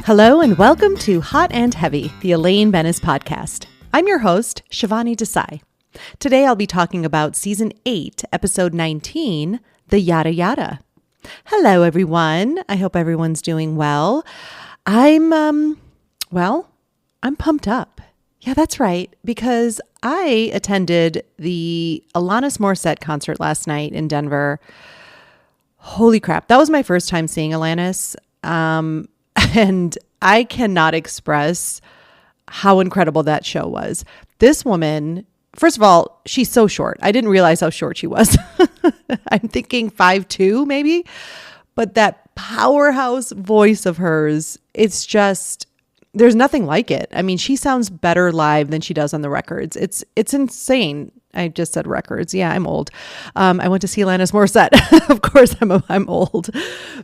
Hello and welcome to Hot and Heavy, the Elaine podcast. I'm your host, Shivani Desai. Today I'll be talking about Season 8, Episode 19, The Yada Yada. Hello everyone. I hope everyone's doing well. I'm pumped up. Yeah, that's right, because I attended the Alanis Morissette concert last night in Denver. Holy crap. That was my first time seeing Alanis. And I cannot express how incredible that show was. This woman, first of all, she's so short. I didn't realize how short she was. I'm thinking 5'2" maybe. But that powerhouse voice of hers, it's just, there's nothing like it. I mean, she sounds better live than she does on the records. It's insane. I just said records. Yeah, I'm old. I went to see Alanis Morissette. Of course, I'm old.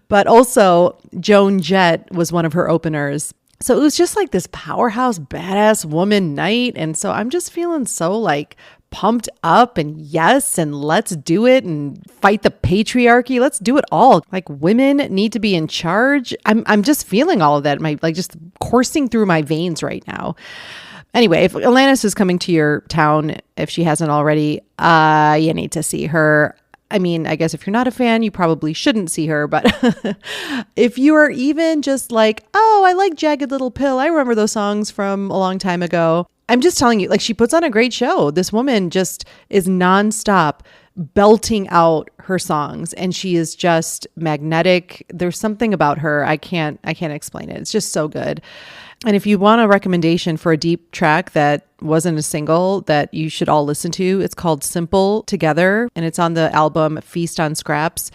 But also, Joan Jett was one of her openers. So it was just like this powerhouse, badass woman night. And so I'm just feeling so like pumped up and yes, and let's do it and fight the patriarchy. Let's do it all. Like women need to be in charge. I'm just feeling all of that. Just coursing through my veins right now. Anyway, if Alanis is coming to your town, if she hasn't already, you need to see her. I mean, I guess if you're not a fan, you probably shouldn't see her. But if you are even just like, oh, I like Jagged Little Pill. I remember those songs from a long time ago. I'm just telling you, like, she puts on a great show. This woman just is nonstop belting out her songs, and she is just magnetic. There's something about her. I can't explain it. It's just so good. And if you want a recommendation for a deep track that wasn't a single that you should all listen to, it's called Simple Together, and it's on the album Feast on Scraps.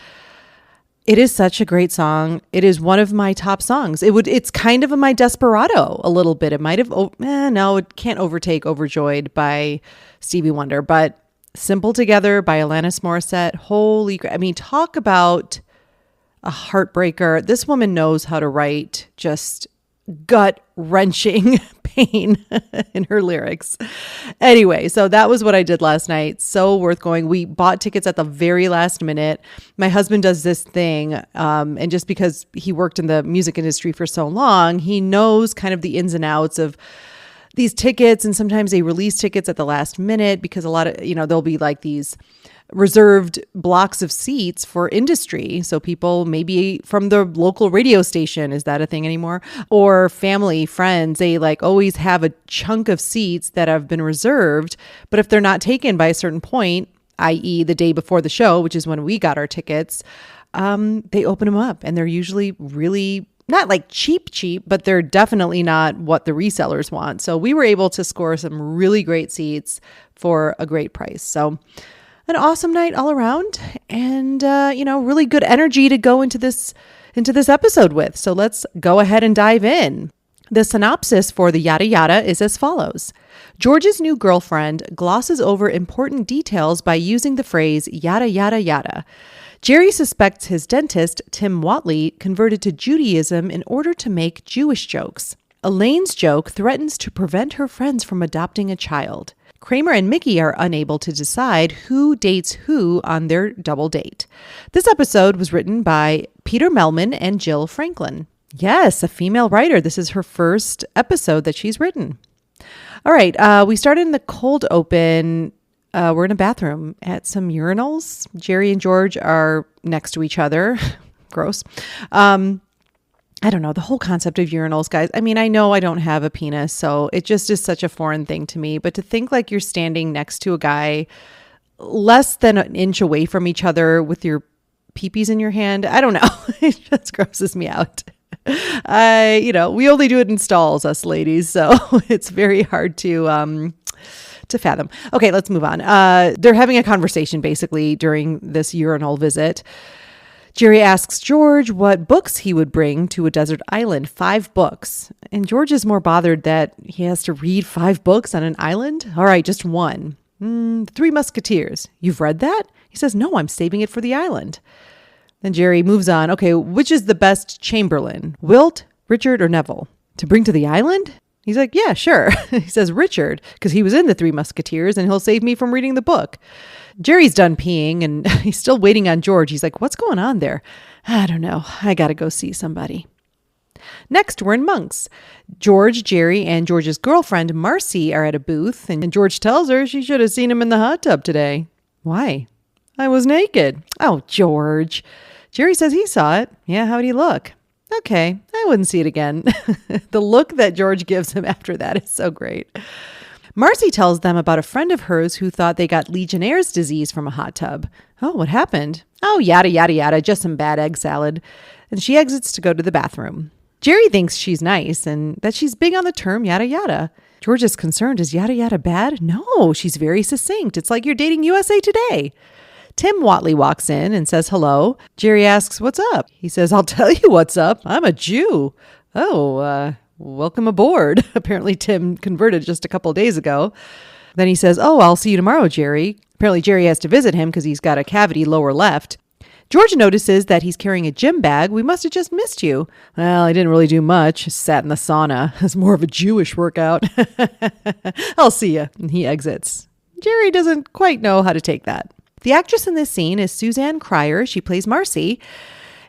It is such a great song. It is one of my top songs. It's kind of my Desperado a little bit. It might have, no, it can't overtake Overjoyed by Stevie Wonder, but Simple Together by Alanis Morissette. Holy crap. I mean, talk about a heartbreaker. This woman knows how to write just gut-wrenching pain in her lyrics. Anyway, so that was what I did last night. So worth going. We bought tickets at the very last minute. My husband does this thing, and just because he worked in the music industry for so long, he knows kind of the ins and outs of these tickets, and sometimes they release tickets at the last minute because a lot of, there'll be like these reserved blocks of seats for industry. So people maybe from the local radio station, is that a thing anymore? Or family, friends, they like always have a chunk of seats that have been reserved. But if they're not taken by a certain point, i.e. the day before the show, which is when we got our tickets, they open them up, and they're usually really not like cheap, but they're definitely not what the resellers want. So we were able to score some really great seats for a great price. So an awesome night all around, and really good energy to go into this episode with. So let's go ahead and dive in. The synopsis for the Yada Yada is as follows. George's new girlfriend glosses over important details by using the phrase yada yada yada. Jerry suspects his dentist, Tim Whatley, converted to Judaism in order to make Jewish jokes. Elaine's joke threatens to prevent her friends from adopting a child. Kramer and Mickey are unable to decide who dates who on their double date. This episode was written by Peter Melman and Jill Franklin. Yes, a female writer. This is her first episode that she's written. All right, we started in the cold open. We're in a bathroom at some urinals. Jerry and George are next to each other. Gross. I don't know, the whole concept of urinals, guys. I mean, I know I don't have a penis, so it just is such a foreign thing to me. But to think like you're standing next to a guy less than an inch away from each other with your peepees in your hand, I don't know. It just grosses me out. We only do it in stalls, us ladies, so it's very hard to fathom. Okay, let's move on. They're having a conversation basically during this urinal visit. Jerry asks George what books he would bring to a desert island. 5 books. And George is more bothered that he has to read 5 books on an island. All right, just one. 3 Musketeers. You've read that? He says, no, I'm saving it for the island. Then Jerry moves on. Okay, which is the best Chamberlain? Wilt, Richard, or Neville? To bring to the island? He's like, yeah, sure. He says Richard, because he was in the 3 Musketeers and he'll save me from reading the book. Jerry's done peeing and he's still waiting on George. He's like, what's going on there? I don't know. I got to go see somebody. Next, we're in Monks. George, Jerry, and George's girlfriend, Marcy, are at a booth, and George tells her she should have seen him in the hot tub today. Why? I was naked. Oh, George. Jerry says he saw it. Yeah, how'd he look? Okay, I wouldn't see it again. The look that George gives him after that is so great. Marcy tells them about a friend of hers who thought they got Legionnaire's disease from a hot tub. Oh, what happened? Oh, yada, yada, yada, just some bad egg salad. And she exits to go to the bathroom. Jerry thinks she's nice and that she's big on the term yada, yada. George is concerned. Is yada, yada bad? No, she's very succinct. It's like you're dating USA Today. Tim Watley walks in and says hello. Jerry asks, what's up? He says, I'll tell you what's up. I'm a Jew. Oh, welcome aboard. Apparently Tim converted just a couple days ago. Then he says, oh, I'll see you tomorrow, Jerry. Apparently Jerry has to visit him because he's got a cavity lower left. George notices that he's carrying a gym bag. We must have just missed you. Well, I didn't really do much. Sat in the sauna. It's more of a Jewish workout. I'll see you. And he exits. Jerry doesn't quite know how to take that. The actress in this scene is Suzanne Cryer. She plays Marcy.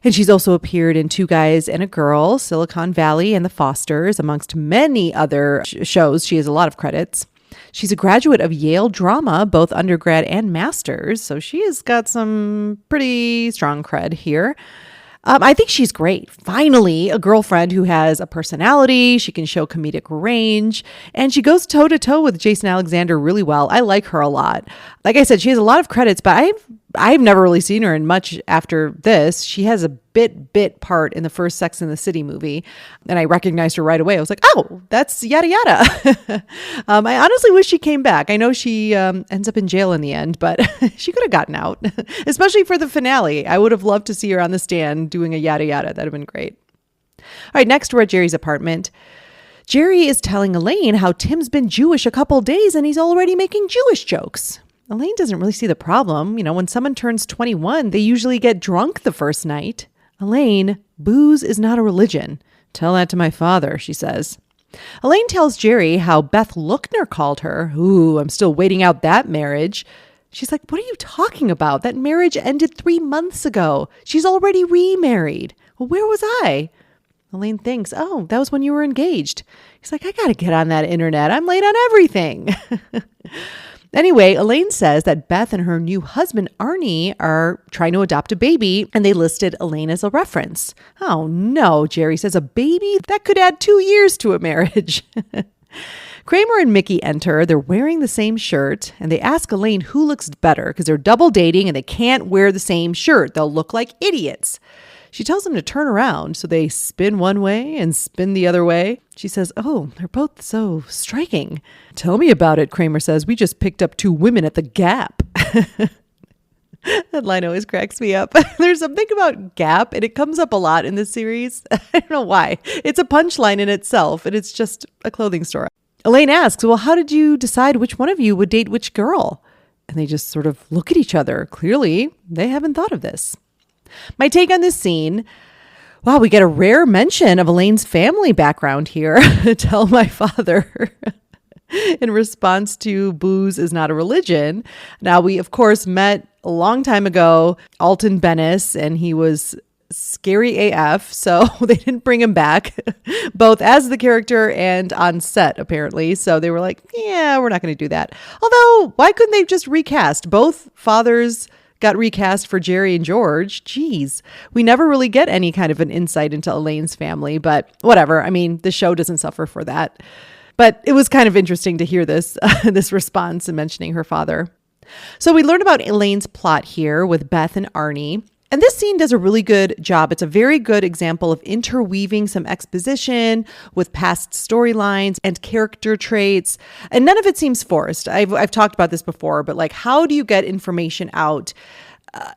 And she's also appeared in Two Guys and a Girl, Silicon Valley, and The Fosters, amongst many other shows. She has a lot of credits. She's a graduate of Yale Drama, both undergrad and master's. So she has got some pretty strong cred here. I think she's great. Finally, a girlfriend who has a personality. She can show comedic range. And she goes toe to toe with Jason Alexander really well. I like her a lot. Like I said, she has a lot of credits, but I've never really seen her in much after this. She has a bit part in the first Sex and the City movie. And I recognized her right away. I was like, oh, that's yada yada. I honestly wish she came back. I know she ends up in jail in the end, but she could have gotten out, especially for the finale. I would have loved to see her on the stand doing a yada yada. That'd have been great. All right, next we're at Jerry's apartment. Jerry is telling Elaine how Tim's been Jewish a couple days and he's already making Jewish jokes. Elaine doesn't really see the problem. You know, when someone turns 21, they usually get drunk the first night. Elaine, booze is not a religion. Tell that to my father, she says. Elaine tells Jerry how Beth Lookner called her. Ooh, I'm still waiting out that marriage. She's like, what are you talking about? That marriage ended 3 months ago. She's already remarried. Well, where was I? Elaine thinks, oh, that was when you were engaged. He's like, I got to get on that internet. I'm late on everything. Anyway, Elaine says that Beth and her new husband, Arnie, are trying to adopt a baby, and they listed Elaine as a reference. Oh, no, Jerry says, a baby? That could add 2 years to a marriage. Kramer and Mickey enter. They're wearing the same shirt, and they ask Elaine who looks better because they're double dating, and they can't wear the same shirt. They'll look like idiots. She tells them to turn around, so they spin one way and spin the other way. She says, oh, they're both so striking. Tell me about it, Kramer says. We just picked up 2 women at the Gap. That line always cracks me up. There's something about Gap, and it comes up a lot in this series. I don't know why. It's a punchline in itself, and it's just a clothing store. Elaine asks, well, how did you decide which one of you would date which girl? And they just sort of look at each other. Clearly, they haven't thought of this. My take on this scene, wow, we get a rare mention of Elaine's family background here. Tell my father. In response to booze is not a religion. Now, we, of course, met a long time ago, Alton Bennis, and he was scary AF, so they didn't bring him back, both as the character and on set, apparently. So they were like, yeah, we're not going to do that. Although, why couldn't they just recast? Both fathers got recast for Jerry and George. Geez, we never really get any kind of an insight into Elaine's family, but whatever. I mean, the show doesn't suffer for that. But it was kind of interesting to hear this, this response and mentioning her father. So we learned about Elaine's plot here with Beth and Arnie. And this scene does a really good job. It's a very good example of interweaving some exposition with past storylines and character traits. And none of it seems forced. I've talked about this before, but like, how do you get information out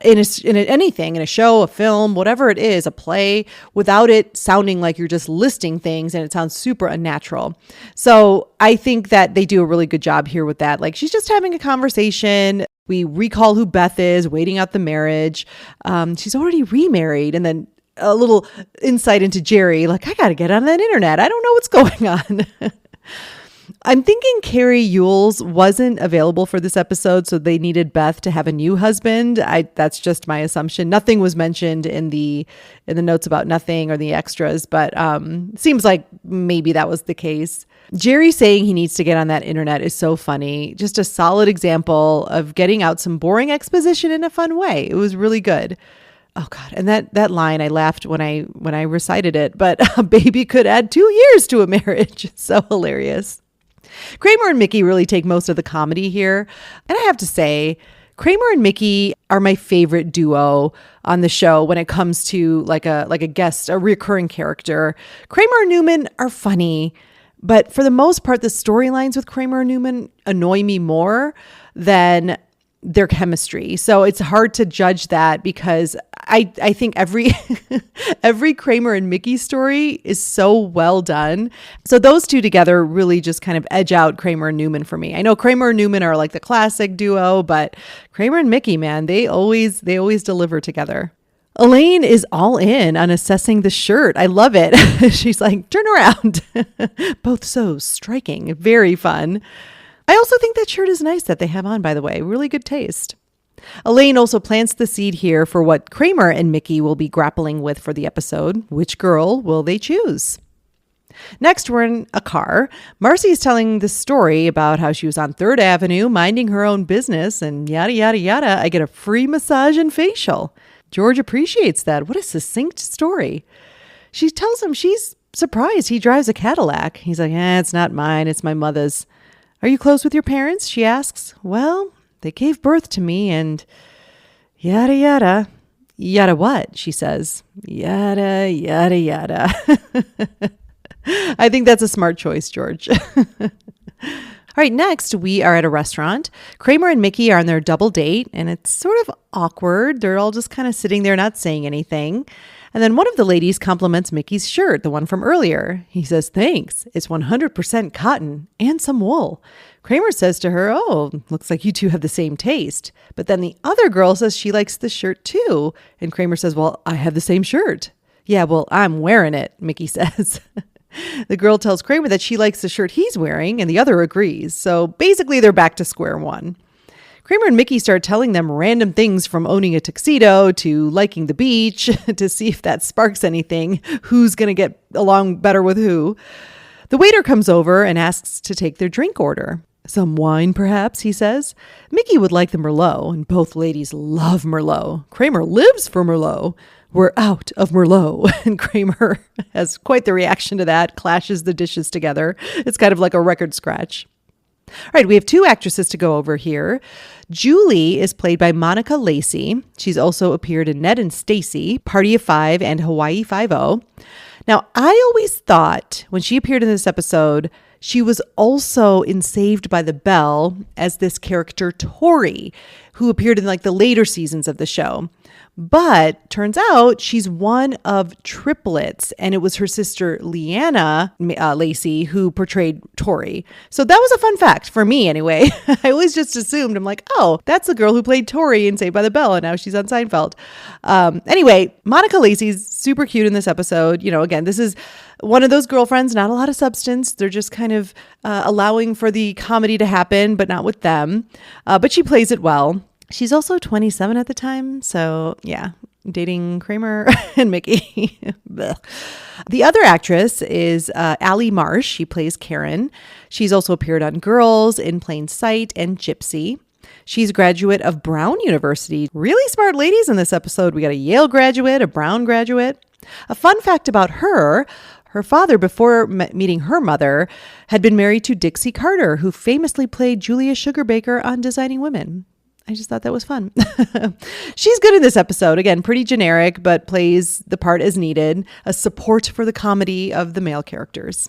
in anything, in a show, a film, whatever it is, a play, without it sounding like you're just listing things and it sounds super unnatural? So I think that they do a really good job here with that. Like, she's just having a conversation. We recall who Beth is, waiting out the marriage. She's already remarried. And then a little insight into Jerry, like, I got to get on that internet. I don't know what's going on. I'm thinking Carrie Yules wasn't available for this episode, so they needed Beth to have a new husband. That's just my assumption. Nothing was mentioned in the notes about nothing or the extras, but seems like maybe that was the case. Jerry saying he needs to get on that internet is so funny. Just a solid example of getting out some boring exposition in a fun way. It was really good. Oh God. And that line, I laughed when I recited it, but a baby could add 2 years to a marriage. So hilarious. Kramer and Mickey really take most of the comedy here. And I have to say, Kramer and Mickey are my favorite duo on the show when it comes to like a guest, a recurring character. Kramer and Newman are funny, but for the most part, the storylines with Kramer and Newman annoy me more than their chemistry. So it's hard to judge that because I think every Kramer and Mickey story is so well done. So those two together really just kind of edge out Kramer and Newman for me. I know Kramer and Newman are like the classic duo, but Kramer and Mickey, man, they always deliver together. Elaine is all in on assessing the shirt. I love it. She's like, turn around. Both so striking. Very fun. I also think that shirt is nice that they have on, by the way. Really good taste. Elaine also plants the seed here for what Kramer and Mickey will be grappling with for the episode. Which girl will they choose? Next, we're in a car. Marcy is telling the story about how she was on 3rd Avenue minding her own business and yada, yada, yada. I get a free massage and facial. George appreciates that. What a succinct story. She tells him she's surprised he drives a Cadillac. He's like, it's not mine. It's my mother's. Are you close with your parents? She asks. Well, they gave birth to me and yada, yada. Yada what? She says. Yada, yada, yada. I think that's a smart choice, George. All right, next we are at a restaurant. Kramer and Mickey are on their double date, and it's sort of awkward. They're all just kind of sitting there not saying anything. And then one of the ladies compliments Mickey's shirt, the one from earlier. He says, thanks. It's 100% cotton and some wool. Kramer says to her, oh, looks like you two have the same taste. But then the other girl says she likes the shirt too. And Kramer says, well, I have the same shirt. Yeah, well, I'm wearing it, Mickey says. The girl tells Kramer that she likes the shirt he's wearing, and the other agrees. So basically, they're back to square one. Kramer and Mickey start telling them random things from owning a tuxedo to liking the beach to see if that sparks anything. Who's going to get along better with who? The waiter comes over and asks to take their drink order. Some wine, perhaps, he says. Mickey would like the Merlot, and both ladies love Merlot. Kramer lives for Merlot. We're out of Merlot. And Kramer has quite the reaction to that, clashes the dishes together. It's kind of like a record scratch. All right, we have 2 actresses to go over here. Julie is played by Monica Lacey. She's also appeared in Ned and Stacy, Party of 5, and Hawaii Five-0. Now, I always thought when she appeared in this episode, she was also in Saved by the Bell as this character Tori, who appeared in like the later seasons of the show. But turns out she's one of triplets, and it was her sister Leanna Lacey who portrayed Tori. So that was a fun fact for me anyway. I always just assumed, I'm like, oh, that's the girl who played Tori in Saved by the Bell, and now she's on Seinfeld. Anyway, Monica Lacey's super cute in this episode. You know, again, this is one of those girlfriends, not a lot of substance. They're just kind of allowing for the comedy to happen, but not with them. But she plays it well. She's also 27 at the time. So yeah, dating Kramer and Mickey. The other actress is Allie Marsh. She plays Karen. She's also appeared on Girls, In Plain Sight, and Gypsy. She's a graduate of Brown University. Really smart ladies in this episode. We got a Yale graduate, a Brown graduate. A fun fact about her father, before meeting her mother, had been married to Dixie Carter, who famously played Julia Sugarbaker on Designing Women. I just thought that was fun. She's good in this episode. Again, pretty generic, but plays the part as needed, a support for the comedy of the male characters.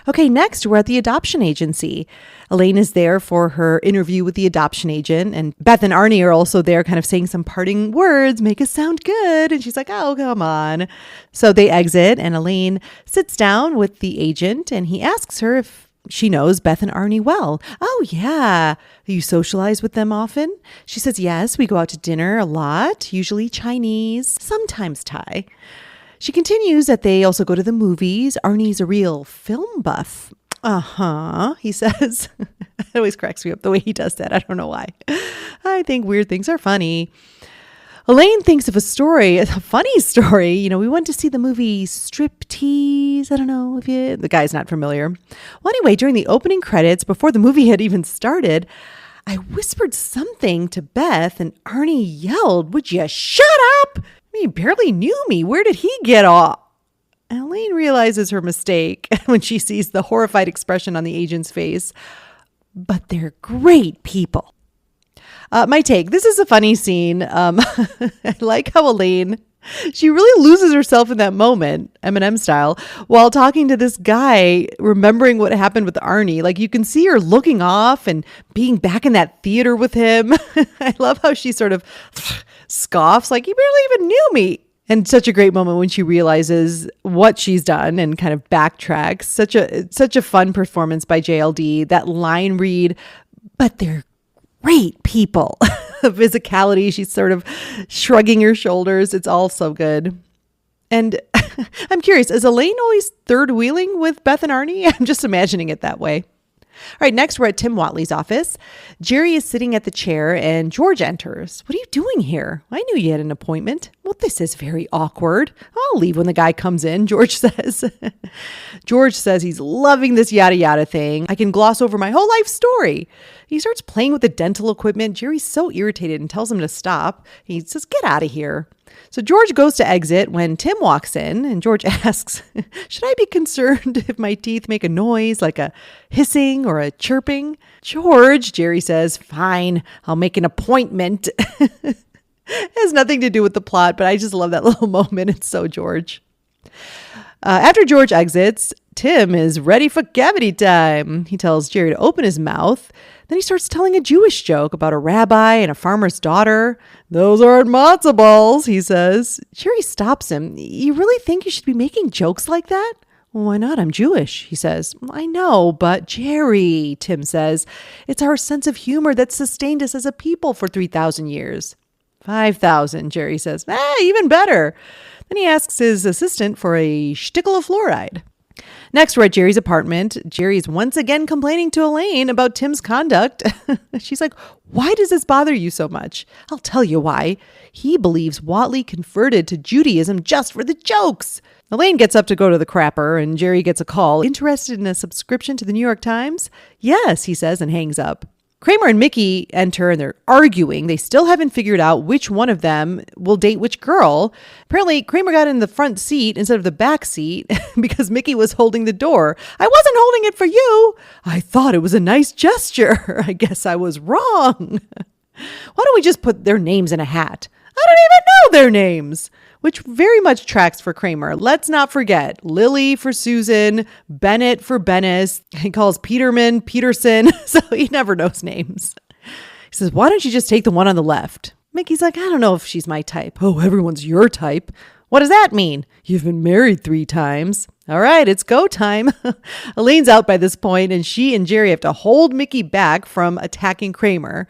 Okay, next we're at the adoption agency. Elaine is there for her interview with the adoption agent, and Beth and Arnie are also there kind of saying some parting words, make us sound good. And she's like, oh, come on. So they exit, and Elaine sits down with the agent, and he asks her if she knows Beth and Arnie well. Oh, yeah. You socialize with them often? She says, yes, we go out to dinner a lot, usually Chinese, sometimes Thai. She continues that they also go to the movies. Arnie's a real film buff. He says. It always cracks me up the way he does that. I don't know why. I think weird things are funny. Elaine thinks of a story, a funny story. You know, we went to see the movie Striptease. I don't know if the guy's not familiar. Well, anyway, during the opening credits, before the movie had even started, I whispered something to Beth and Arnie yelled, "Would you shut up? He barely knew me. Where did he get off?" Elaine realizes her mistake when she sees the horrified expression on the agent's face. But they're great people. My take, this is a funny scene. I like how Elaine, she really loses herself in that moment, Eminem style, while talking to this guy, remembering what happened with Arnie. Like you can see her looking off and being back in that theater with him. I love how she sort of scoffs, like, "You barely even knew me." And such a great moment when she realizes what she's done and kind of backtracks. Such a fun performance by JLD. That line read, "But they're great people." The physicality, she's sort of shrugging her shoulders. It's all so good. And I'm curious, is Elaine always third wheeling with Beth and Arnie? I'm just imagining it that way. All right, next we're at Tim Watley's office. Jerry is sitting at the chair and George enters. "What are you doing here? I knew you had an appointment." "Well, this is very awkward. I'll leave when the guy comes in," George says. George says he's loving this yada yada thing. "I can gloss over my whole life story." He starts playing with the dental equipment. Jerry's so irritated and tells him to stop. He says, "Get out of here." So George goes to exit when Tim walks in and George asks, "Should I be concerned if my teeth make a noise like a hissing or a chirping?" "George," Jerry says, "fine, I'll make an appointment." It has nothing to do with the plot, but I just love that little moment. It's so George. After George exits, Tim is ready for cavity time. He tells Jerry to open his mouth. Then he starts telling a Jewish joke about a rabbi and a farmer's daughter. "Those aren't matzo balls," he says. Jerry stops him. "You really think you should be making jokes like that?" "Why not? I'm Jewish," he says. "I know, but Jerry," Tim says, "it's our sense of humor that sustained us as a people for 3,000 years. 5,000, Jerry says. Even better. Then he asks his assistant for a shtickle of fluoride. Next, we're at Jerry's apartment. Jerry's once again complaining to Elaine about Tim's conduct. She's like, "Why does this bother you so much?" "I'll tell you why. He believes Watley converted to Judaism just for the jokes." Elaine gets up to go to the crapper, and Jerry gets a call. "Interested in a subscription to the New York Times?" "Yes," he says, and hangs up. Kramer and Mickey enter and they're arguing. They still haven't figured out which one of them will date which girl. Apparently, Kramer got in the front seat instead of the back seat because Mickey was holding the door. "I wasn't holding it for you. I thought it was a nice gesture. I guess I was wrong." Why don't we just put their names in a hat? I don't even know their names. Which very much tracks for Kramer. Let's not forget Lily for Susan, Bennett for Bennis. He calls Peterman Peterson, so he never knows names. He says, "Why don't you just take the one on the left?" Mickey's like, "I don't know if she's my type." "Oh, everyone's your type." "What does that mean?" "You've been married 3 times. All right, it's go time. Elaine's out by this point, and she and Jerry have to hold Mickey back from attacking Kramer.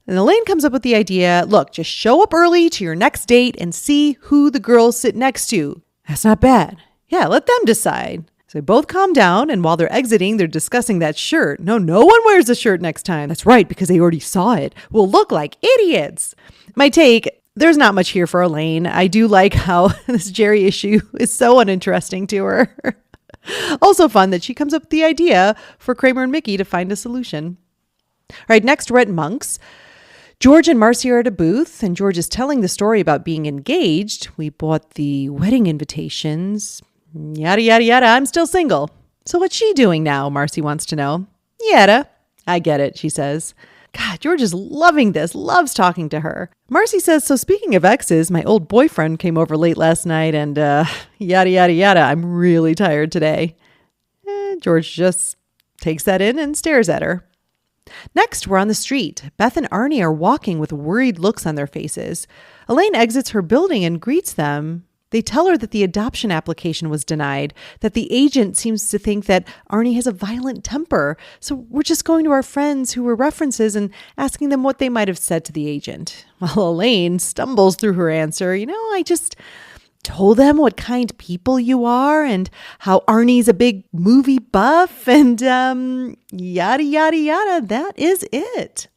And Elaine comes up with the idea, look, just show up early to your next date and see who the girls sit next to. That's not bad. Yeah, let them decide. So they both calm down, and while they're exiting, they're discussing that shirt. No one wears a shirt next time. That's right, because they already saw it. We'll look like idiots. My take, there's not much here for Elaine. I do like how this Jerry issue is so uninteresting to her. Also fun that she comes up with the idea for Kramer and Mickey to find a solution. All right, next we're at Monk's. George and Marcy are at a booth, and George is telling the story about being engaged. "We bought the wedding invitations. Yada, yada, yada. I'm still single." "So what's she doing now?" Marcy wants to know. "Yada." "I get it," she says. God, George is loving this, loves talking to her. Marcy says, "So speaking of exes, my old boyfriend came over late last night and yada, yada, yada. I'm really tired today." George just takes that in and stares at her. Next, we're on the street. Beth and Arnie are walking with worried looks on their faces. Elaine exits her building and greets them. They tell her that the adoption application was denied, that the agent seems to think that Arnie has a violent temper. So we're just going to our friends who were references and asking them what they might have said to the agent. While Elaine stumbles through her answer, told them what kind people you are and how Arnie's a big movie buff and yada, yada, yada. That is it.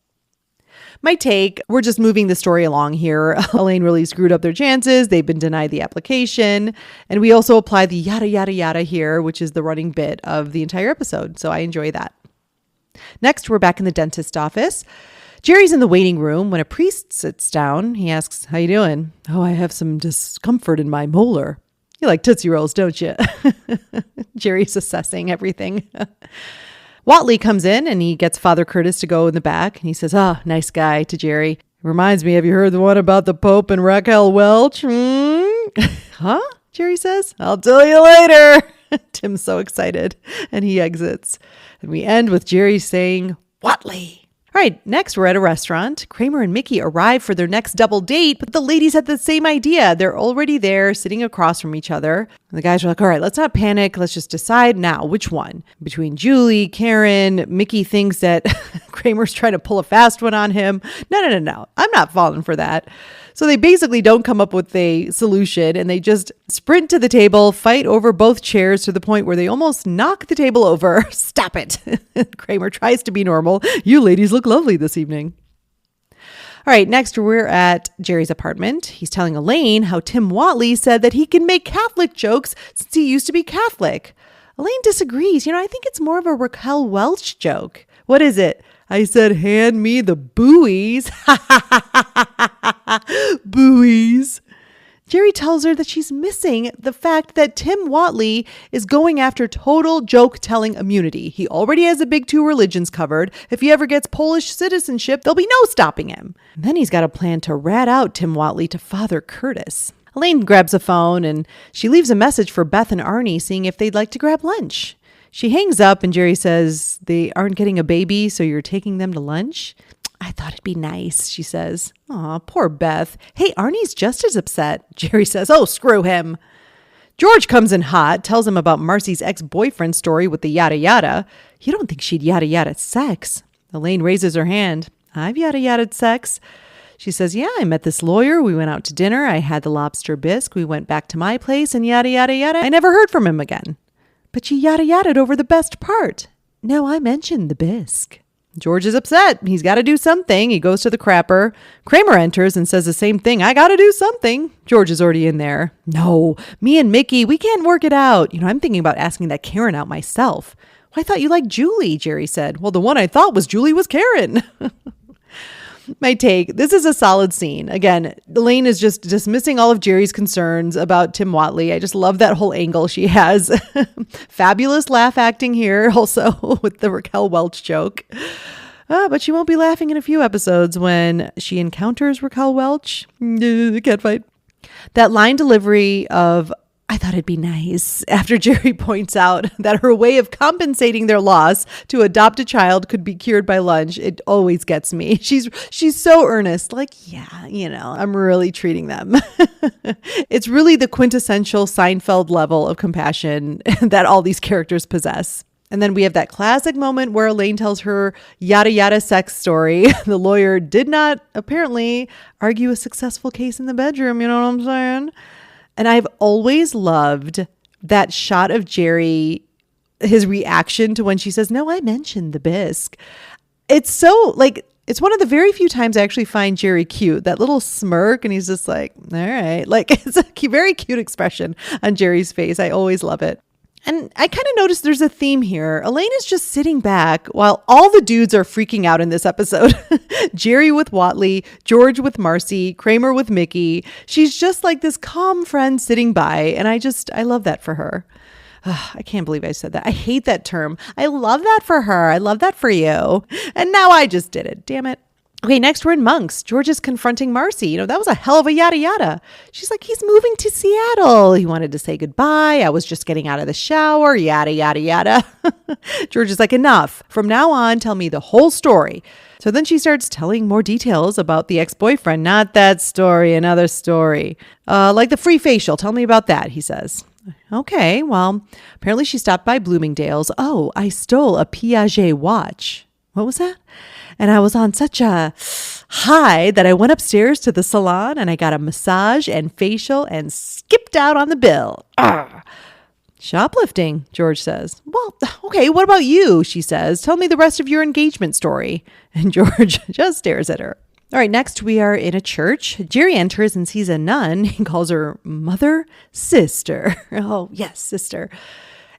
My take, we're just moving the story along here. Elaine really screwed up their chances. They've been denied the application. And we also apply the yada, yada, yada here, which is the running bit of the entire episode. So I enjoy that. Next, we're back in the dentist's office. Jerry's in the waiting room when a priest sits down. He asks, "How you doing?" "Oh, I have some discomfort in my molar." "You like Tootsie Rolls, don't you?" Jerry's assessing everything. Whatley comes in and he gets Father Curtis to go in the back. And he says, "Oh, nice guy," to Jerry. "Reminds me, have you heard the one about the Pope and Raquel Welch?" "Huh?" Jerry says. "I'll tell you later." Tim's so excited and he exits. And we end with Jerry saying, "Whatley." All right, next we're at a restaurant. Kramer and Mickey arrive for their next double date, but the ladies had the same idea. They're already there, sitting across from each other. And the guys are like, "All right, let's not panic. Let's just decide now which one." Between Julie, Karen, Mickey thinks that Kramer's trying to pull a fast one on him. No. I'm not falling for that. So they basically don't come up with a solution and they just sprint to the table, fight over both chairs to the point where they almost knock the table over. "Stop it." Kramer tries to be normal. "You ladies look lovely this evening." All right, next we're at Jerry's apartment. He's telling Elaine how Tim Whatley said that he can make Catholic jokes since he used to be Catholic. Elaine disagrees. I think it's more of a Raquel Welch joke. What is it? "I said, hand me the buoys." Buoys. Jerry tells her that she's missing the fact that Tim Whatley is going after total joke-telling immunity. He already has the big two religions covered. If he ever gets Polish citizenship, there'll be no stopping him. And then he's got a plan to rat out Tim Whatley to Father Curtis. Elaine grabs a phone and she leaves a message for Beth and Arnie seeing if they'd like to grab lunch. She hangs up and Jerry says, "They aren't getting a baby, so you're taking them to lunch?" "I thought it'd be nice," she says. "Aw, poor Beth. Hey, Arnie's just as upset." Jerry says, "Oh, screw him." George comes in hot, tells him about Marcy's ex-boyfriend story with the yada yada. "You don't think she'd yada yada sex?" Elaine raises her hand. "I've yada yada'd sex." She says, "Yeah, I met this lawyer. We went out to dinner. I had the lobster bisque. We went back to my place and yada yada yada. I never heard from him again." "But you yada yada'd over the best part." "No, I mentioned the bisque." George is upset. He's got to do something. He goes to the crapper. Kramer enters and says the same thing. "I got to do something." George is already in there. "No, me and Mickey, we can't work it out. I'm thinking about asking that Karen out myself." "Well, I thought you liked Julie," Jerry said. "Well, the one I thought was Julie was Karen." My take, this is a solid scene. Again, Elaine is just dismissing all of Jerry's concerns about Tim Whatley. I just love that whole angle she has. Fabulous laugh acting here also with the Raquel Welch joke. But she won't be laughing in a few episodes when she encounters Raquel Welch. Can't fight. That line delivery of, "I thought it'd be nice," after Jerry points out that her way of compensating their loss to adopt a child could be cured by lunch, it always gets me. She's so earnest, like, "Yeah, I'm really treating them." It's really the quintessential Seinfeld level of compassion that all these characters possess. And then we have that classic moment where Elaine tells her yada yada sex story. The lawyer did not apparently argue a successful case in the bedroom, you know what I'm saying? And I've always loved that shot of Jerry, his reaction to when she says, "No, I mentioned the bisque." It's so it's one of the very few times I actually find Jerry cute, that little smirk. And he's just like, "All right." It's a very cute expression on Jerry's face. I always love it. And I kind of noticed there's a theme here. Elaine is just sitting back while all the dudes are freaking out in this episode. Jerry with Whatley, George with Marcy, Kramer with Mickey. She's just like this calm friend sitting by. And I love that for her. I can't believe I said that. I hate that term. I love that for her. I love that for you. And now I just did it. Damn it. Okay, next we're in Monks. George is confronting Marcy. That was a hell of a yada yada. She's like, "He's moving to Seattle. He wanted to say goodbye. I was just getting out of the shower. Yada, yada, yada." George is like, "Enough. From now on, tell me the whole story." So then she starts telling more details about the ex-boyfriend. "Not that story, another story. Like the free facial. Tell me about that," he says. "Okay, well, apparently she stopped by Bloomingdale's. Oh, I stole a Piaget watch." "What was that?" "And I was on such a hide that I went upstairs to the salon and I got a massage and facial and skipped out on the bill. Arr. Shoplifting, George says. Well, okay, what about you? She says. Tell me the rest of your engagement story. And George just stares at her. All right, next we are in a church. Jerry enters and sees a nun. He calls her mother, sister. Oh, yes, sister.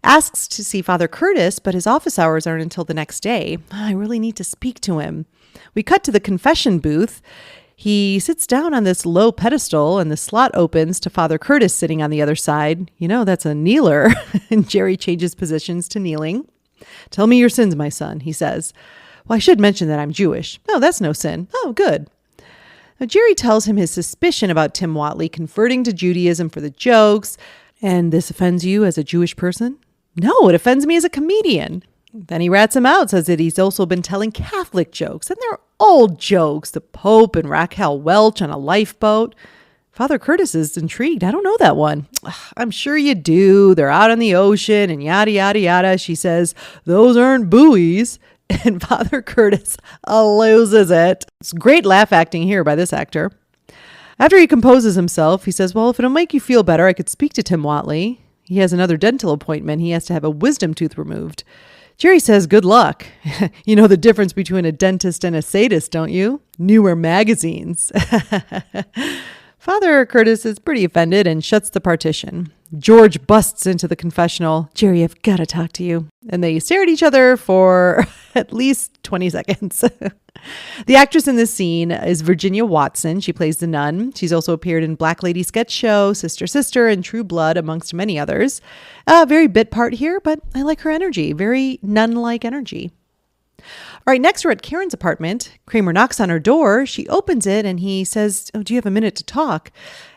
Asks to see Father Curtis, but his office hours aren't until the next day. I really need to speak to him. We cut to the confession booth. He sits down on this low pedestal and the slot opens to Father Curtis sitting on the other side. You know, that's a kneeler. And Jerry changes positions to kneeling. Tell me your sins, my son, he says. Well, I should mention that I'm Jewish. No, that's no sin. Oh, good. Now, Jerry tells him his suspicion about Tim Whatley converting to Judaism for the jokes. And this offends you as a Jewish person? No, it offends me as a comedian. Then he rats him out, says that he's also been telling Catholic jokes, and they're old jokes. The Pope and Raquel Welch on a lifeboat. Father Curtis is intrigued. I don't know that one. I'm sure you do. They're out on the ocean and yada, yada, yada. She says, those aren't buoys. And Father Curtis loses it. It's great laugh acting here by this actor. After he composes himself, he says, well, if it'll make you feel better, I could speak to Tim Whatley. He has another dental appointment. He has to have a wisdom tooth removed. Jerry says, good luck. You know the difference between a dentist and a sadist, don't you? Newer magazines. Father Curtis is pretty offended and shuts the partition. George busts into the confessional. Jerry, I've got to talk to you. And they stare at each other for at least 20 seconds. The actress in this scene is Virginia Watson. She plays the nun. She's also appeared in Black Lady Sketch Show, Sister Sister, and True Blood, amongst many others. Very bit part here, but I like her energy. Very nun-like energy. All right, next we're at Karen's apartment. Kramer knocks on her door. She opens it and he says, oh, do you have a minute to talk?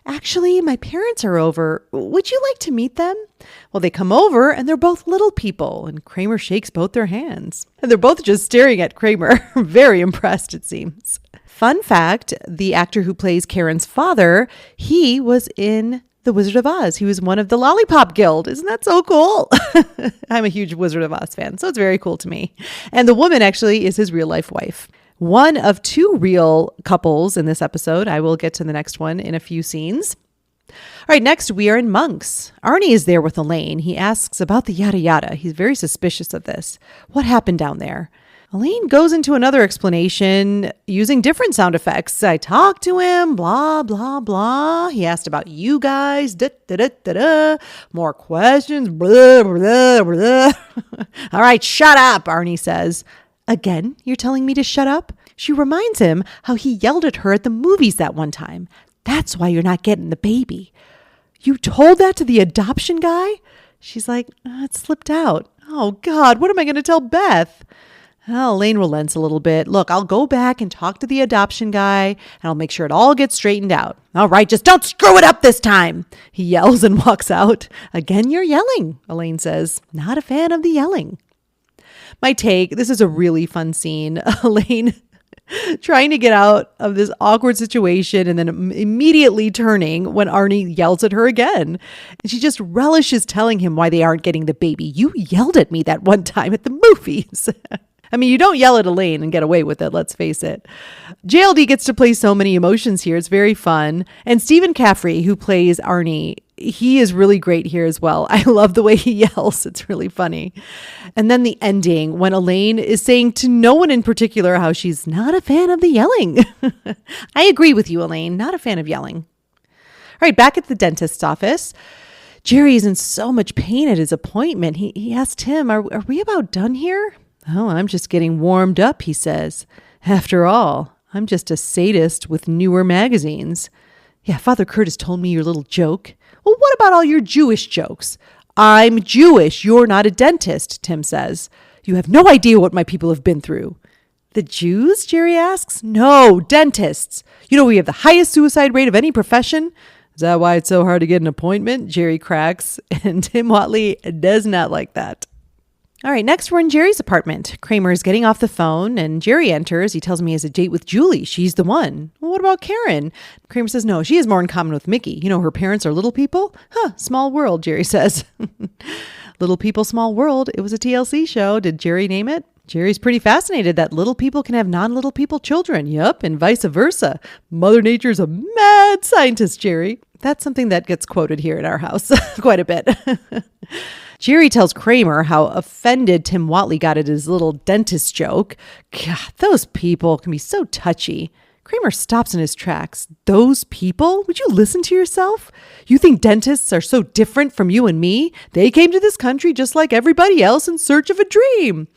Actually, my parents are over. Would you like to meet them? Well, they come over and they're both little people. And Kramer shakes both their hands. And they're both just staring at Kramer. Very impressed, it seems. Fun fact, the actor who plays Karen's father, he was in The Wizard of Oz. He was one of the Lollipop Guild. Isn't that so cool? I'm a huge Wizard of Oz fan, so it's very cool to me. And the woman actually is his real life wife. One of two real couples in this episode. I will get to the next one in a few scenes. All right, next we are in Monk's. Arnie is there with Elaine. He asks about the yada yada. He's very suspicious of this. What happened down there? Elaine goes into another explanation using different sound effects. I talked to him, blah, blah, blah. He asked about you guys, da, da, da, da, da. More questions, blah, blah, blah. All right, shut up, Arnie says. Again, you're telling me to shut up? She reminds him how he yelled at her at the movies that one time. That's why you're not getting the baby. You told that to the adoption guy? She's like, it slipped out. Oh, God, what am I going to tell Beth? Well, Elaine relents a little bit. Look, I'll go back and talk to the adoption guy, and I'll make sure it all gets straightened out. All right, just don't screw it up this time, he yells and walks out. Again, you're yelling, Elaine says. Not a fan of the yelling. My take, this is a really fun scene. Elaine trying to get out of this awkward situation and then immediately turning when Arnie yells at her again. And she just relishes telling him why they aren't getting the baby. You yelled at me that one time at the movies. I mean, you don't yell at Elaine and get away with it, let's face it. JLD gets to play so many emotions here. It's very fun. And Stephen Caffrey, who plays Arnie, he is really great here as well. I love the way he yells. It's really funny. And then the ending when Elaine is saying to no one in particular how she's not a fan of the yelling. I agree with you, Elaine. Not a fan of yelling. All right, back at the dentist's office. Jerry is in so much pain at his appointment. He asked him, are we about done here? Oh, I'm just getting warmed up, he says. After all, I'm just a sadist with newer magazines. Yeah, Father Curtis told me your little joke. Well, what about all your Jewish jokes? I'm Jewish. You're not a dentist, Tim says. You have no idea what my people have been through. The Jews, Jerry asks. No, dentists. You know, we have the highest suicide rate of any profession. Is that why it's so hard to get an appointment? Jerry cracks, and Tim Whatley does not like that. All right, next we're in Jerry's apartment. Kramer is getting off the phone and Jerry enters. He tells me he has a date with Julie. She's the one. Well, what about Karen? Kramer says, no, she has more in common with Mickey. You know, her parents are little people. Huh, small world, Jerry says. Little People, Small World. It was a TLC show. Did Jerry name it? Jerry's pretty fascinated that little people can have non-little people children. Yup, and vice versa. Mother Nature's a mad scientist, Jerry. That's something that gets quoted here in our house quite a bit. Jerry tells Kramer how offended Tim Whatley got at his little dentist joke. God, those people can be so touchy. Kramer stops in his tracks. Those people? Would you listen to yourself? You think dentists are so different from you and me? They came to this country just like everybody else in search of a dream.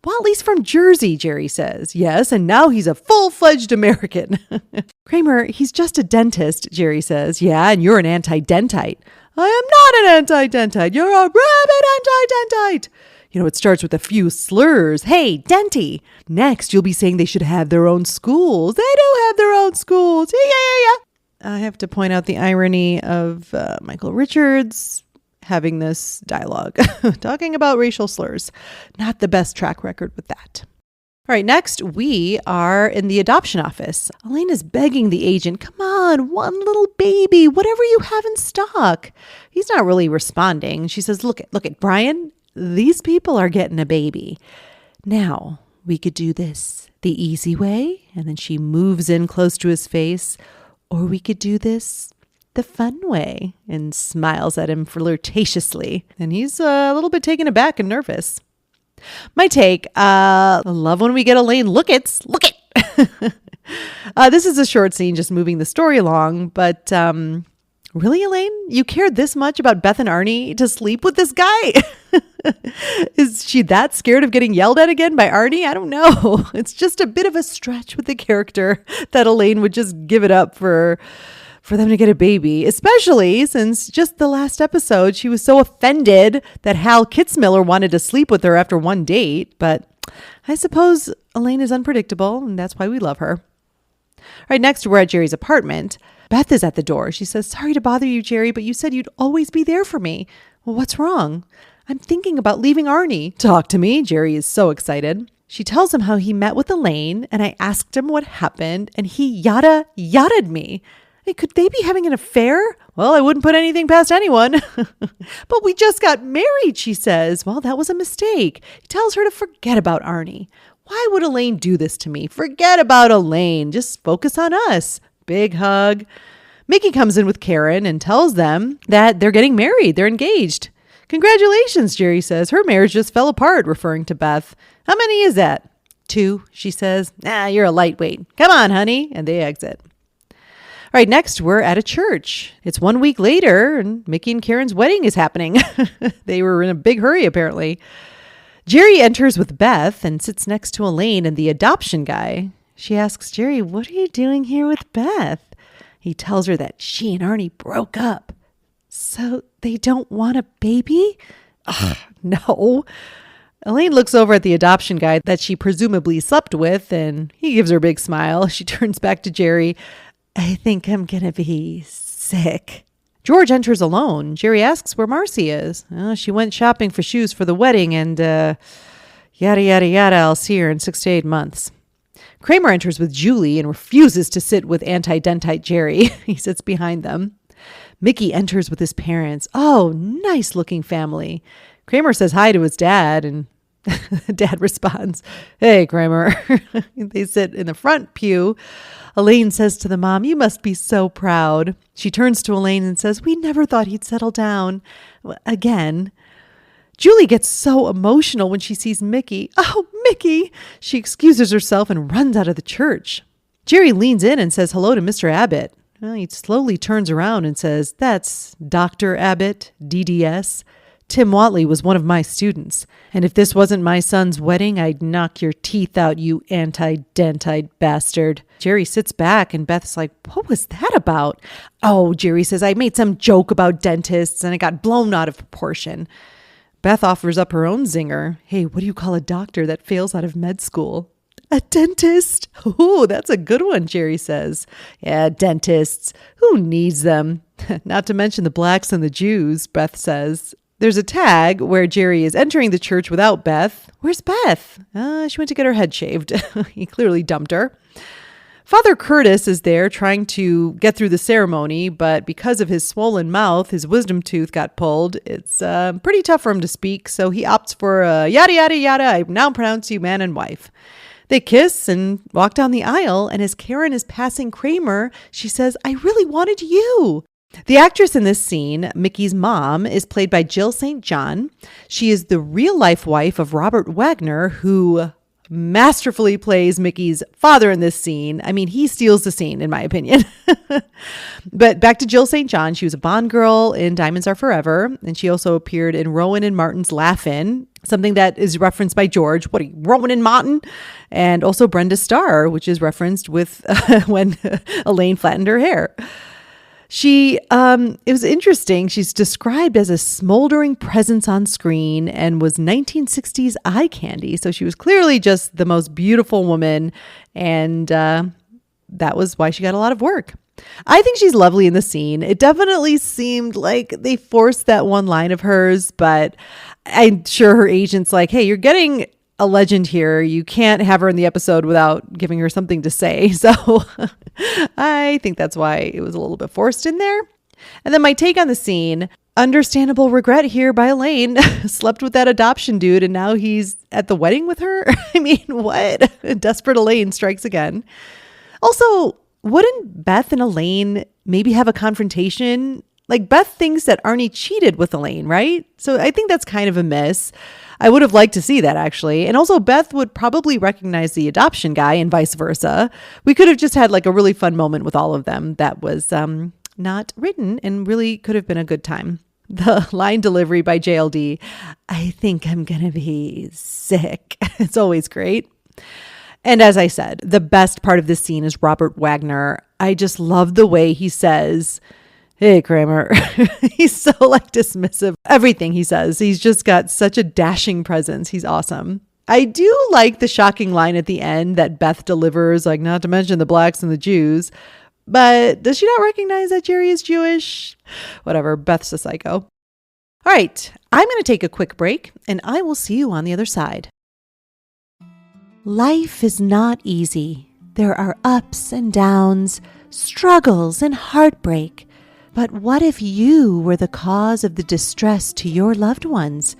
Whatley's from Jersey, Jerry says. Yes, and now he's a full-fledged American. Kramer, he's just a dentist, Jerry says. Yeah, and you're an anti-dentite. I am not an anti-dentite. You're a rabid anti-dentite. You know, it starts with a few slurs. Hey, denty. Next, you'll be saying they should have their own schools. They do have their own schools. Yeah. I have to point out the irony of Michael Richards having this dialogue, talking about racial slurs. Not the best track record with that. All right, next we are in the adoption office. Elaine is begging the agent, come on, one little baby, whatever you have in stock. He's not really responding. She says, look at Brian, these people are getting a baby. Now, we could do this the easy way, and then she moves in close to his face, or we could do this the fun way, and smiles at him flirtatiously. And he's a little bit taken aback and nervous. My take, I love when we get Elaine look it. This is a short scene just moving the story along, but really, Elaine, you cared this much about Beth and Arnie to sleep with this guy? Is she that scared of getting yelled at again by Arnie? I don't know. It's just a bit of a stretch with the character that Elaine would just give it up for them to get a baby, especially since just the last episode, she was so offended that Hal Kitzmiller wanted to sleep with her after one date. But I suppose Elaine is unpredictable, and that's why we love her. All right, next we're at Jerry's apartment. Beth is at the door. She says, sorry to bother you, Jerry, but you said you'd always be there for me. Well, what's wrong? I'm thinking about leaving Arnie. Talk to me. Jerry is so excited. She tells him how he met with Elaine, and I asked him what happened, and he yada-yada'd me. Could they be having an affair? Well, I wouldn't put anything past anyone. But we just got married, she says. Well, that was a mistake. He tells her to forget about Arnie. Why would Elaine do this to me? Forget about Elaine. Just focus on us. Big hug. Mickey comes in with Karen and tells them that they're getting married. They're engaged. Congratulations, Jerry says. Her marriage just fell apart, referring to Beth. How many is that? 2, she says. You're a lightweight. Come on, honey. And they exit. All right, next we're at a church. It's 1 week later and Mickey and Karen's wedding is happening. They were in a big hurry, apparently. Jerry enters with Beth and sits next to Elaine and the adoption guy. She asks Jerry, what are you doing here with Beth? He tells her that she and Arnie broke up. So they don't want a baby? No. Elaine looks over at the adoption guy that she presumably slept with and he gives her a big smile. She turns back to Jerry. I think I'm going to be sick. George enters alone. Jerry asks where Marcy is. She went shopping for shoes for the wedding and yada, yada, yada. I'll see her in 6 to 8 months. Kramer enters with Julie and refuses to sit with anti-dentite Jerry. He sits behind them. Mickey enters with his parents. Oh, nice looking family. Kramer says hi to his dad and Dad responds, hey, Kramer. They sit in the front pew. Elaine says to the mom, you must be so proud. She turns to Elaine and says, we never thought he'd settle down. Again. Julie gets so emotional when she sees Mickey. Oh, Mickey. She excuses herself and runs out of the church. Jerry leans in and says hello to Mr. Abbott. He slowly turns around and says, that's Dr. Abbott, DDS. Tim Whatley was one of my students. And if this wasn't my son's wedding, I'd knock your teeth out, you anti-dentite bastard. Jerry sits back and Beth's like, what was that about? Oh, Jerry says, I made some joke about dentists and it got blown out of proportion. Beth offers up her own zinger. Hey, what do you call a doctor that fails out of med school? A dentist. Oh, that's a good one, Jerry says. Yeah, dentists. Who needs them? Not to mention the blacks and the Jews, Beth says. There's a tag where Jerry is entering the church without Beth. Where's Beth? She went to get her head shaved. He clearly dumped her. Father Curtis is there trying to get through the ceremony, but because of his swollen mouth, his wisdom tooth got pulled. It's pretty tough for him to speak, so he opts for yada, yada, yada, I now pronounce you man and wife. They kiss and walk down the aisle, and as Karen is passing Kramer, she says, I really wanted you. The actress in this scene, Mickey's mom, is played by Jill St. John. She is the real-life wife of Robert Wagner, who masterfully plays Mickey's father in this scene. I mean, he steals the scene, in my opinion. But back to Jill St. John. She was a Bond girl in Diamonds Are Forever, and she also appeared in Rowan and Martin's Laugh-In, something that is referenced by George. What are you, Rowan and Martin? And also Brenda Starr, which is referenced with when Elaine flattened her hair. It was interesting. She's described as a smoldering presence on screen and was 1960s eye candy. So she was clearly just the most beautiful woman. And that was why she got a lot of work. I think she's lovely in the scene. It definitely seemed like they forced that one line of hers, but I'm sure her agent's like, hey, you're getting a legend here. You can't have her in the episode without giving her something to say. So I think that's why it was a little bit forced in there. And then my take on the scene, understandable regret here by Elaine. Slept with that adoption dude and now he's at the wedding with her. I mean, what? Desperate Elaine strikes again. Also, wouldn't Beth and Elaine maybe have a confrontation? Like Beth thinks that Arnie cheated with Elaine, right? So I think that's kind of a miss. I would have liked to see that actually. And also Beth would probably recognize the adoption guy and vice versa. We could have just had like a really fun moment with all of them that was not written and really could have been a good time. The line delivery by JLD, I think I'm going to be sick. It's always great. And as I said, the best part of this scene is Robert Wagner. I just love the way he says, hey, Kramer. He's so like dismissive. Everything he says, he's just got such a dashing presence. He's awesome. I do like the shocking line at the end that Beth delivers, like not to mention the blacks and the Jews. But does she not recognize that Jerry is Jewish? Whatever, Beth's a psycho. All right, I'm going to take a quick break and I will see you on the other side. Life is not easy. There are ups and downs, struggles and heartbreak. But what if you were the cause of the distress to your loved ones?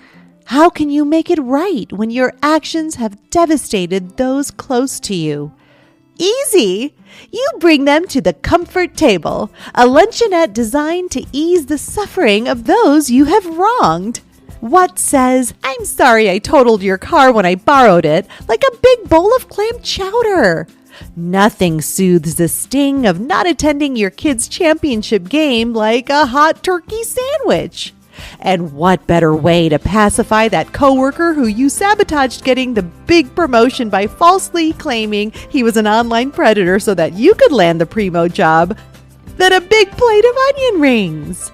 How can you make it right when your actions have devastated those close to you? Easy! You bring them to the comfort table, a luncheonette designed to ease the suffering of those you have wronged. What says, I'm sorry I totaled your car when I borrowed it, like a big bowl of clam chowder? Nothing soothes the sting of not attending your kid's championship game like a hot turkey sandwich. And what better way to pacify that coworker who you sabotaged getting the big promotion by falsely claiming he was an online predator so that you could land the primo job than a big plate of onion rings?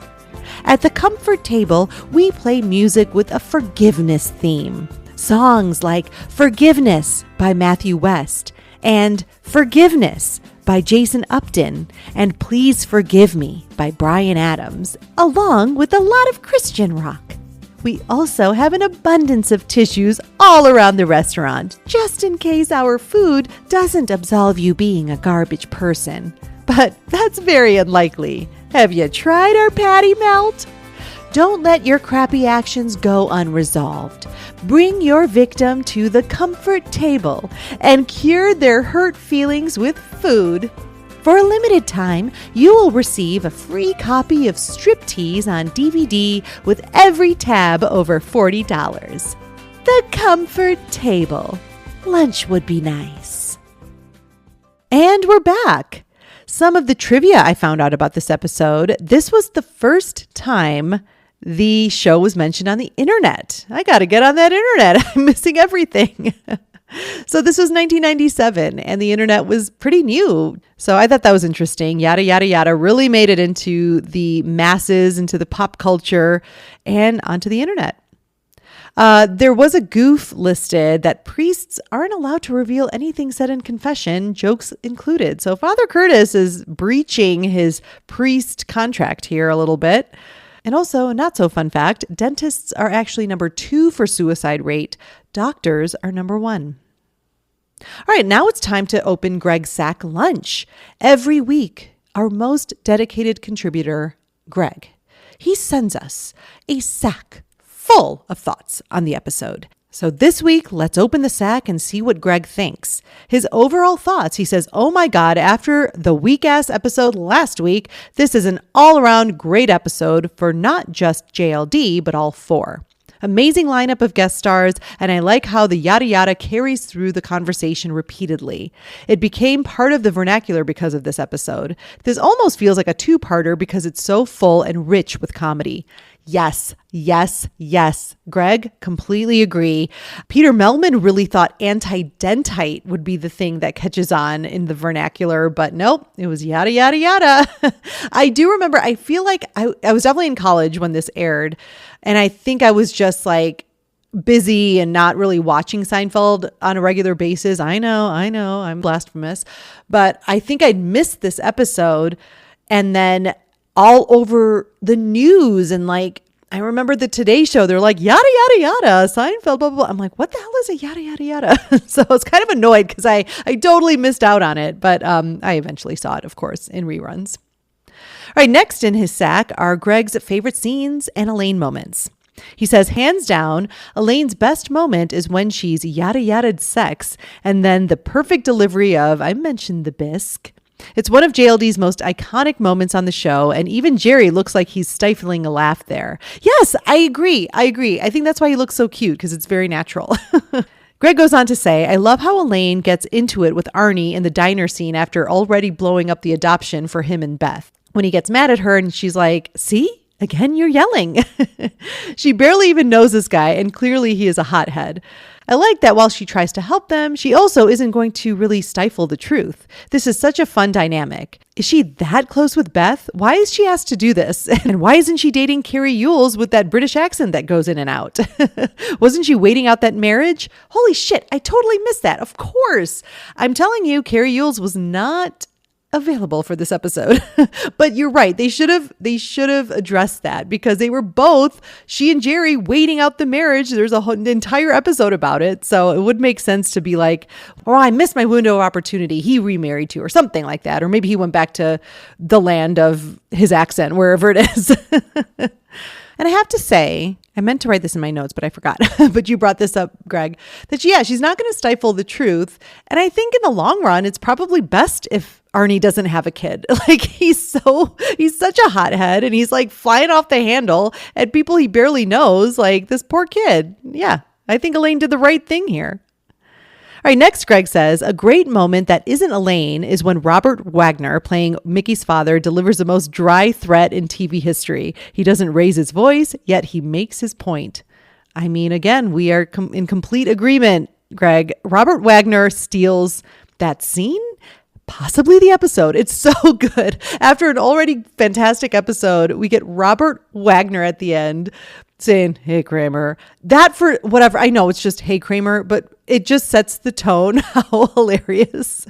At the comfort table, we play music with a forgiveness theme. Songs like Forgiveness by Matthew West and Forgiveness by Jason Upton and Please Forgive Me by Bryan Adams, along with a lot of Christian rock. We also have an abundance of tissues all around the restaurant, just in case our food doesn't absolve you being a garbage person. But that's very unlikely. Have you tried our patty melt? Don't let your crappy actions go unresolved. Bring your victim to the comfort table and cure their hurt feelings with food. For a limited time, you will receive a free copy of Striptease on DVD with every tab over $40. The comfort table. Lunch would be nice. And we're back. Some of the trivia I found out about this episode, this was the first time the show was mentioned on the internet. I got to get on that internet. I'm missing everything. So this was 1997 and the internet was pretty new. So I thought that was interesting. Yada, yada, yada really made it into the masses, into the pop culture and onto the internet. There was a goof listed that priests aren't allowed to reveal anything said in confession, jokes included. So Father Curtis is breaching his priest contract here a little bit. And also, not so fun fact, dentists are actually number 2 for suicide rate. Doctors are number 1. All right, now it's time to open Greg's Sack lunch. Every week, our most dedicated contributor, Greg, he sends us a sack full of thoughts on the episode. So this week, let's open the sack and see what Greg thinks. His overall thoughts, he says, oh my God, after the weak-ass episode last week, this is an all-around great episode for not just JLD, but all four. Amazing lineup of guest stars, and I like how the yada yada carries through the conversation repeatedly. It became part of the vernacular because of this episode. This almost feels like a two-parter because it's so full and rich with comedy. Yes, yes, yes. Greg, completely agree. Peter Melman really thought anti-dentite would be the thing that catches on in the vernacular, but nope, it was yada, yada, yada. I do remember, I feel like I was definitely in college when this aired, and I think I was just like busy and not really watching Seinfeld on a regular basis. I know, I'm blasphemous, but I think I'd missed this episode, and then all over the news, and like I remember the Today Show, they're like yada yada yada Seinfeld blah blah blah. I'm like, what the hell is a yada yada yada? So I was kind of annoyed because I totally missed out on it, but I eventually saw it, of course, in reruns. All right, next in his sack are Greg's favorite scenes and Elaine moments. He says, hands down, Elaine's best moment is when she's yada yada'd sex, and then the perfect delivery of, I mentioned the bisque. It's one of JLD's most iconic moments on the show, and even Jerry looks like he's stifling a laugh there. Yes, I agree. I think that's why he looks so cute, because it's very natural. Greg goes on to say, I love how Elaine gets into it with Arnie in the diner scene after already blowing up the adoption for him and Beth. When he gets mad at her and she's like, see? Again, you're yelling. She barely even knows this guy, and clearly he is a hothead. I like that while she tries to help them, she also isn't going to really stifle the truth. This is such a fun dynamic. Is she that close with Beth? Why is she asked to do this? And why isn't she dating Carrie Yules with that British accent that goes in and out? Wasn't she waiting out that marriage? Holy shit, I totally missed that. Of course. I'm telling you, Carrie Yules was not available for this episode. But you're right. They should have addressed that, because they were both, she and Jerry, waiting out the marriage. There's an entire episode about it. So it would make sense to be like, oh, I missed my window of opportunity. He remarried to, or something like that. Or maybe he went back to the land of his accent, wherever it is. And I have to say, I meant to write this in my notes, but I forgot. But you brought this up, Greg, that she's not going to stifle the truth. And I think in the long run, it's probably best if Arnie doesn't have a kid. Like he's such a hothead, and he's like flying off the handle at people he barely knows. Like this poor kid. Yeah, I think Elaine did the right thing here. All right, next, Greg says, a great moment that isn't Elaine is when Robert Wagner, playing Mickey's father, delivers the most dry threat in TV history. He doesn't raise his voice, yet he makes his point. I mean, again, we are in complete agreement, Greg. Robert Wagner steals that scene, possibly the episode. It's so good. After an already fantastic episode, we get Robert Wagner at the end saying, hey, Kramer. That, for whatever, I know it's just, hey, Kramer, but it just sets the tone how hilarious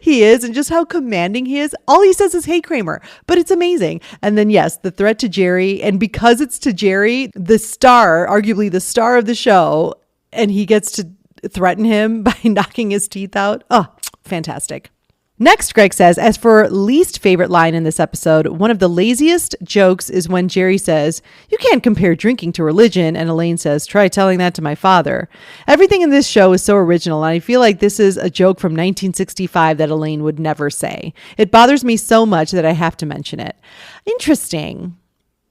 he is and just how commanding he is. All he says is, hey, Kramer, but it's amazing. And then, yes, the threat to Jerry. And because it's to Jerry, the star, arguably the star of the show, and he gets to threaten him by knocking his teeth out. Oh, fantastic. Next, Greg says, as for least favorite line in this episode, one of the laziest jokes is when Jerry says, you can't compare drinking to religion. And Elaine says, try telling that to my father. Everything in this show is so original. And I feel like this is a joke from 1965 that Elaine would never say. It bothers me so much that I have to mention it. Interesting.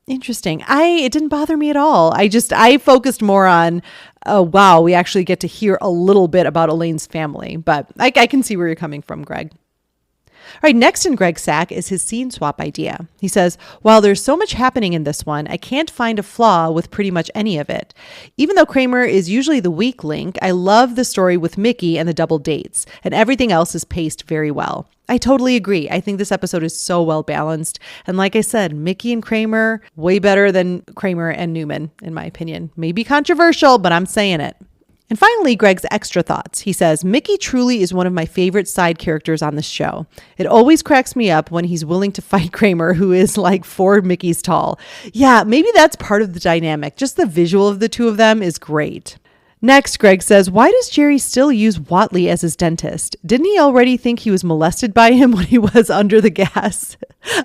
It didn't bother me at all. I focused more on, wow, we actually get to hear a little bit about Elaine's family. But I can see where you're coming from, Greg. All right, next in Greg's sack is his scene swap idea. He says, while there's so much happening in this one, I can't find a flaw with pretty much any of it. Even though Kramer is usually the weak link, I love the story with Mickey and the double dates, and everything else is paced very well. I totally agree. I think this episode is so well balanced. And like I said, Mickey and Kramer, way better than Kramer and Newman, in my opinion. Maybe controversial, but I'm saying it. And finally, Greg's extra thoughts. He says, Mickey truly is one of my favorite side characters on this show. It always cracks me up when he's willing to fight Kramer, who is like 4 Mickeys tall. Yeah, maybe that's part of the dynamic. Just the visual of the two of them is great. Next, Greg says, why does Jerry still use Whatley as his dentist? Didn't he already think he was molested by him when he was under the gas?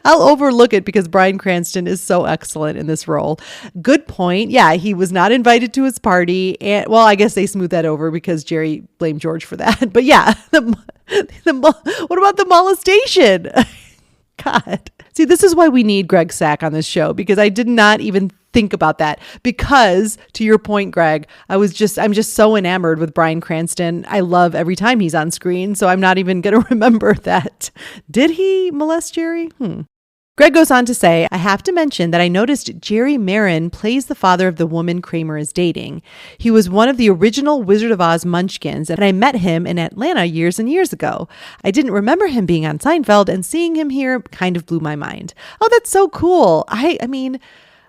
I'll overlook it because Bryan Cranston is so excellent in this role. Good point. Yeah, he was not invited to his party. And well, I guess they smoothed that over because Jerry blamed George for that. But yeah, what about the molestation? God. See, this is why we need Greg Sack on this show, because I did not even think about that. Because to your point, Greg, I'm just so enamored with Bryan Cranston. I love every time he's on screen. So I'm not even going to remember that. Did he molest Jerry? Greg goes on to say, I have to mention that I noticed Jerry Marin plays the father of the woman Kramer is dating. He was one of the original Wizard of Oz munchkins, and I met him in Atlanta years and years ago. I didn't remember him being on Seinfeld, and seeing him here kind of blew my mind. Oh, that's so cool. I mean,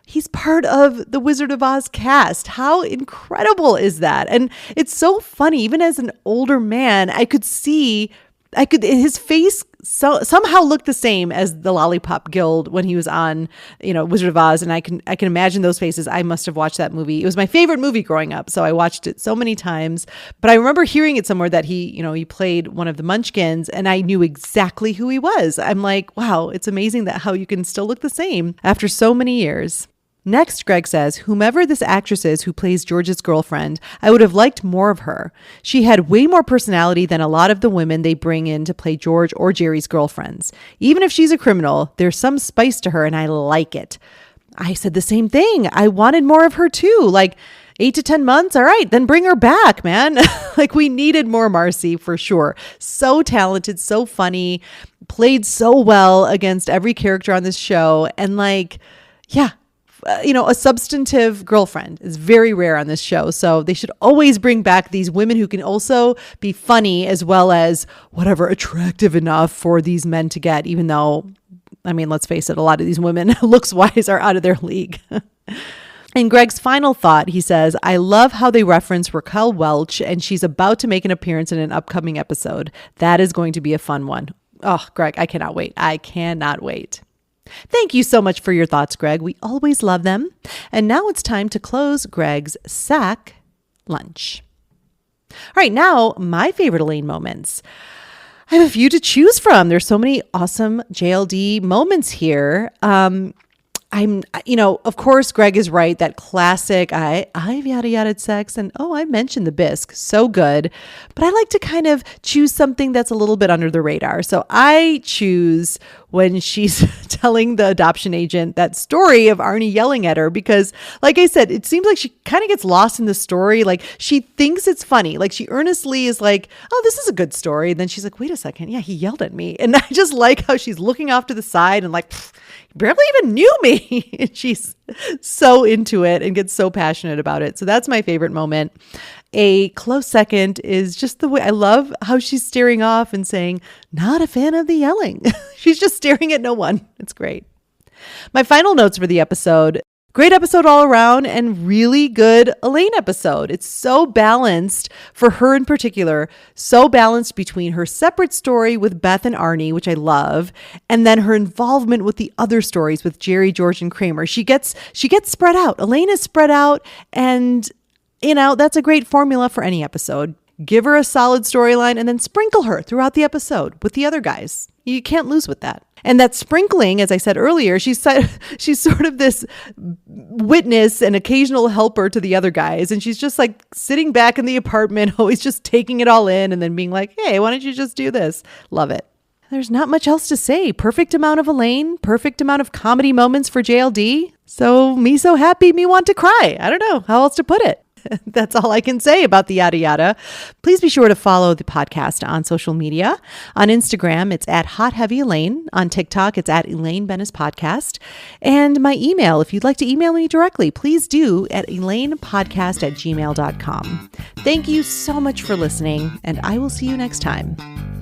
he's part of the Wizard of Oz cast. How incredible is that? And it's so funny. Even as an older man, his face somehow looked the same as the Lollipop Guild when he was on, Wizard of Oz. And I can imagine those faces. I must have watched that movie. It was my favorite movie growing up. So I watched it so many times, but I remember hearing it somewhere that he played one of the munchkins, and I knew exactly who he was. I'm like, wow, it's amazing that how you can still look the same after so many years. Next, Greg says, whomever this actress is who plays George's girlfriend, I would have liked more of her. She had way more personality than a lot of the women they bring in to play George or Jerry's girlfriends. Even if she's a criminal, there's some spice to her and I like it. I said the same thing. I wanted more of her too. Like 8 to 10 months. All right, then bring her back, man. Like we needed more Marcy for sure. So talented, so funny, played so well against every character on this show. And a substantive girlfriend is very rare on this show. So they should always bring back these women who can also be funny as well as whatever attractive enough for these men to get, even though, I mean, let's face it, a lot of these women looks wise are out of their league. In Greg's final thought, he says, I love how they reference Raquel Welch and she's about to make an appearance in an upcoming episode. That is going to be a fun one. Oh, Greg, I cannot wait. I cannot wait. Thank you so much for your thoughts, Greg. We always love them. And now it's time to close Greg's Sack lunch. All right, now my favorite Elaine moments. I have a few to choose from. There's so many awesome JLD moments here. Of course, Greg is right. That classic, I've yada yada sex. And I mentioned the bisque. So good. But I like to kind of choose something that's a little bit under the radar. So I choose when she's telling the adoption agent that story of Arnie yelling at her, because like I said, it seems like she kind of gets lost in the story. Like she thinks it's funny. Like she earnestly is like, oh, this is a good story. And then she's like, wait a second. Yeah, he yelled at me. And I just like how she's looking off to the side and like, barely even knew me. And she's so into it and gets so passionate about it. So that's my favorite moment. A close second is just the way I love how she's staring off and saying, not a fan of the yelling. She's just staring at no one. It's great. My final notes for the episode. Great episode all around and really good Elaine episode. It's so balanced for her in particular, so balanced between her separate story with Beth and Arnie, which I love, and then her involvement with the other stories with Jerry, George, and Kramer. She gets spread out. Elaine is spread out, and that's a great formula for any episode. Give her a solid storyline and then sprinkle her throughout the episode with the other guys. You can't lose with that. And that sprinkling, as I said earlier, she's sort of this witness and occasional helper to the other guys. And she's just like sitting back in the apartment, always just taking it all in and then being like, hey, why don't you just do this? Love it. There's not much else to say. Perfect amount of Elaine, perfect amount of comedy moments for JLD. So me so happy, me want to cry. I don't know how else to put it. That's all I can say about the yada yada. Please be sure to follow the podcast on social media. On Instagram, it's at Hot Heavy Elaine. On TikTok, it's at Elaine Benes Podcast. And my email, if you'd like to email me directly, please do at elainepodcast@gmail.com. Thank you so much for listening, and I will see you next time.